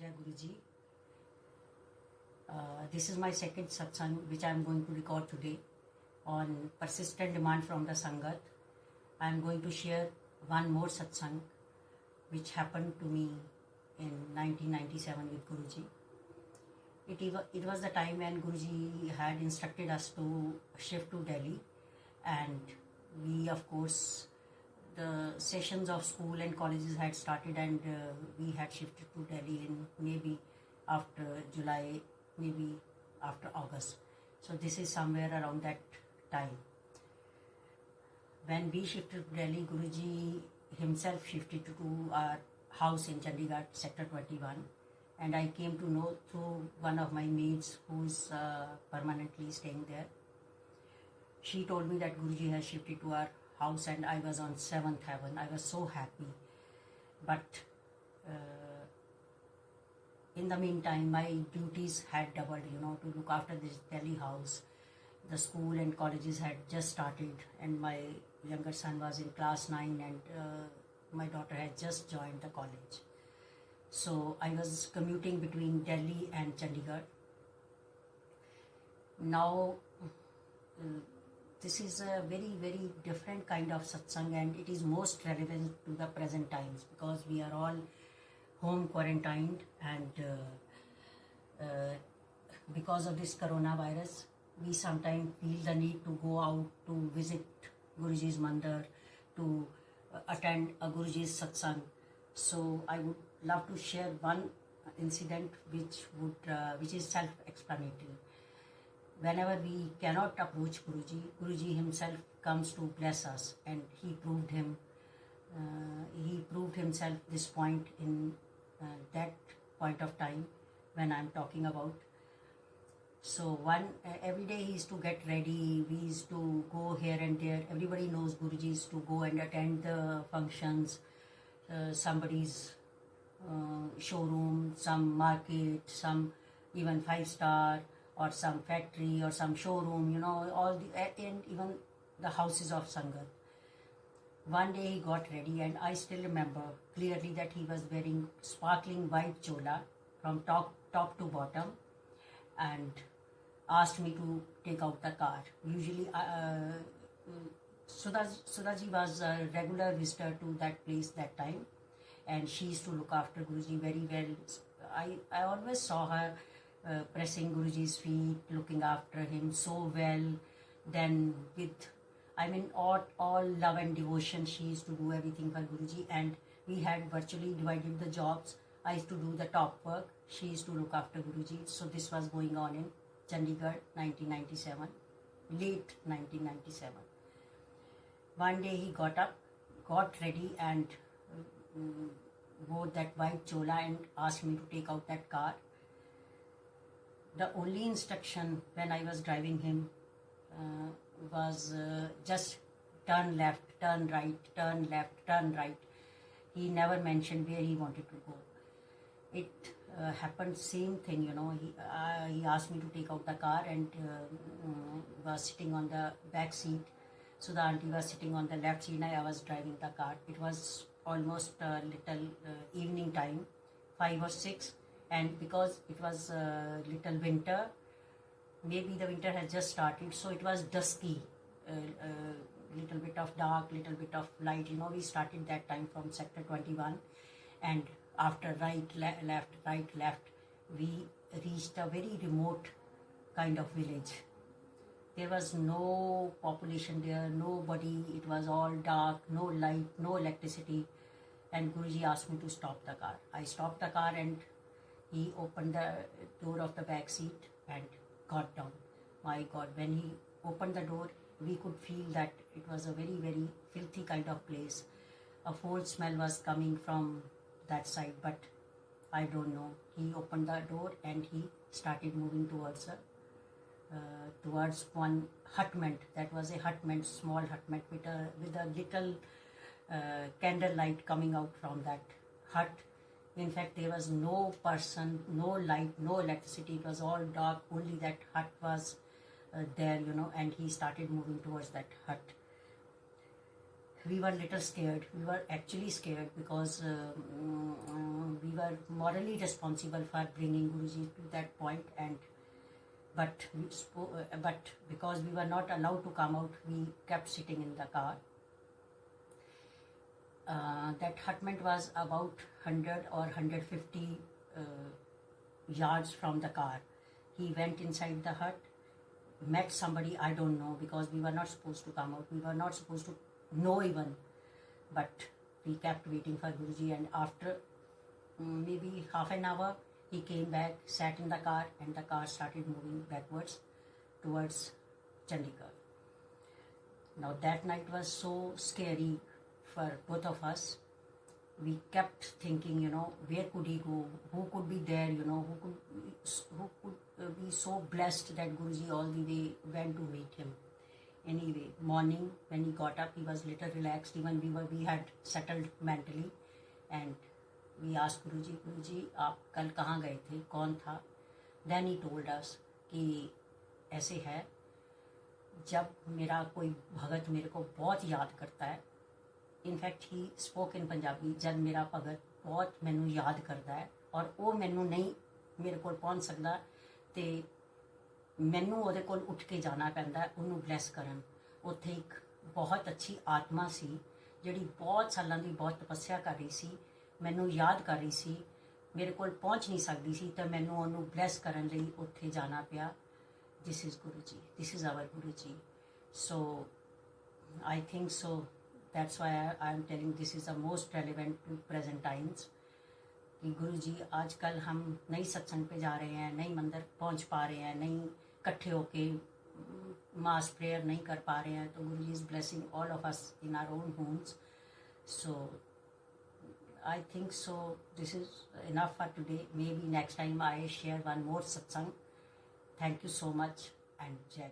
Jai Guruji. This is my second satsang which I am going to record today on persistent demand from the Sangat. I am going to share one more satsang which happened to me in 1997 with Guruji. It was the time when Guruji had instructed us to shift to Delhi, and we, of course, the sessions of school and colleges had started, and we had shifted to Delhi in maybe after July, maybe after August. So this is somewhere around that time. When we shifted to Delhi, Guruji himself shifted to our house in Chandigarh, Sector 21, and I came to know through one of my maids who's permanently staying there. She told me that Guruji has shifted to our house, and I was on 7th heaven. I was so happy. But in the meantime, my duties had doubled, to look after this Delhi house. The school and colleges had just started, and my younger son was in class 9, and my daughter had just joined the college. So I was commuting between Delhi and Chandigarh. Now, this is a very, very different kind of satsang, and it is most relevant to the present times because we are all home quarantined, and because of this coronavirus, we sometimes feel the need to go out to visit Guruji's mandir, to attend a Guruji's satsang. So I would love to share one incident which is self-explanatory. Whenever we cannot approach Guruji, Guruji himself comes to bless us, and he proved himself this point in that point of time when I'm talking about. So every day he used to get ready, we used to go here and there. Everybody knows Guruji used to go and attend the functions, somebody's showroom, some market, some even 5-star, or some factory or some showroom, and even the houses of Sangat. One day he got ready, and I still remember clearly that he was wearing sparkling white chola from top to bottom, and asked me to take out the car. Usually Sudhaji was a regular visitor to that place that time, and she used to look after Guruji very well. I always saw her pressing Guruji's feet, looking after him so well. Then with, all love and devotion, she used to do everything for Guruji, and we had virtually divided the jobs. I used to do the top work, she used to look after Guruji. So this was going on in Chandigarh, 1997, late 1997. One day he got up, got ready, and wore that white chola and asked me to take out that car. The only instruction when I was driving him was just turn left, turn right, turn left, turn right. He never mentioned where he wanted to go. It happened same thing, he asked me to take out the car, and was sitting on the back seat. So the auntie was sitting on the left seat, and I was driving the car. It was almost little evening time, 5 or 6. And because it was little winter, maybe the winter has just started, so it was dusky, little bit of dark, little bit of light. We started that time from Sector 21, and after right, left, we reached a very remote kind of village. There was no population there, nobody. It was all dark, no light, no electricity. And Guruji asked me to stop the car. I stopped the car, and he opened the door of the back seat and got down. My God, when he opened the door, we could feel that it was a very, very filthy kind of place. A foul smell was coming from that side, but I don't know. He opened the door, and he started moving towards one hutment. That was a hutment, small hutment with a little candlelight coming out from that hut. In fact, there was no person, no light, no electricity. It was all dark. Only that hut was there, and he started moving towards that hut. we were little scared. We were actually scared because we were morally responsible for bringing Guruji to that point, and but because we were not allowed to come out, we kept sitting in the car. That hutment was about 100 or 150 yards from the car. He went inside the hut, met somebody, I don't know, because we were not supposed to come out. We were not supposed to know even. But we kept waiting for Guruji, and after maybe half an hour, he came back, sat in the car, and the car started moving backwards towards Chandigarh. Now that night was so scary for both of us. We kept thinking, where could he go? Who could be there? Who could be so blessed that Guruji all the way went to meet him. Anyway, morning when he got up, he was little relaxed. Even we had settled mentally, and we asked Guruji, आप कल कहाँ गए थे? कौन था? Then he told us कि ऐसे है, जब मेरा कोई भगत मेरे को बहुत याद करता है, in fact he spoke in Punjabi, जब मेरा भगत बहुत मैनू याद करता है और वो मैनू नहीं मेरे को पहुँच सकता, तो मैनू ਉਹਦੇ ਕੋਲ ਉੱਠ ਕੇ ਜਾਣਾ ਪੈਂਦਾ ਉਹਨੂੰ ਬਲੈਸ ਕਰਨ। ਉੱਥੇ ਇੱਕ ਬਹੁਤ ਅੱਛੀ ਆਤਮਾ ਸੀ ਜਿਹੜੀ ਬਹੁਤ ਸਾਲਾਂ ਦੀ ਬਹੁਤ ਤਪੱਸਿਆ ਕਰ ਰਹੀ ਸੀ, ਮੈਨੂੰ ਯਾਦ ਕਰ ਰਹੀ ਸੀ, ਮੇਰੇ ਕੋਲ ਪਹੁੰਚ ਨਹੀਂ ਸਕਦੀ ਸੀ, ਤਾਂ ਮੈਨੂੰ ਉਹਨੂੰ ਬਲੈਸ ਕਰਨ ਲਈ ਉੱਥੇ ਜਾਣਾ ਪਿਆ। This is Guru ji, this is our Guru ji. So I think so that's why I am telling this is the most relevant to present times कि गुरु जी आजकल हम नई सत्संग पे जा रहे हैं, नई मंदिर पहुंच पा रहे हैं, नई इकट्ठे होके मास प्रेयर नहीं कर पा रहे हैं, तो Guru ji is blessing all of us in our own homes. So I think so this is enough for today. Maybe next time I share one more satsang. Thank you so much, and Jai.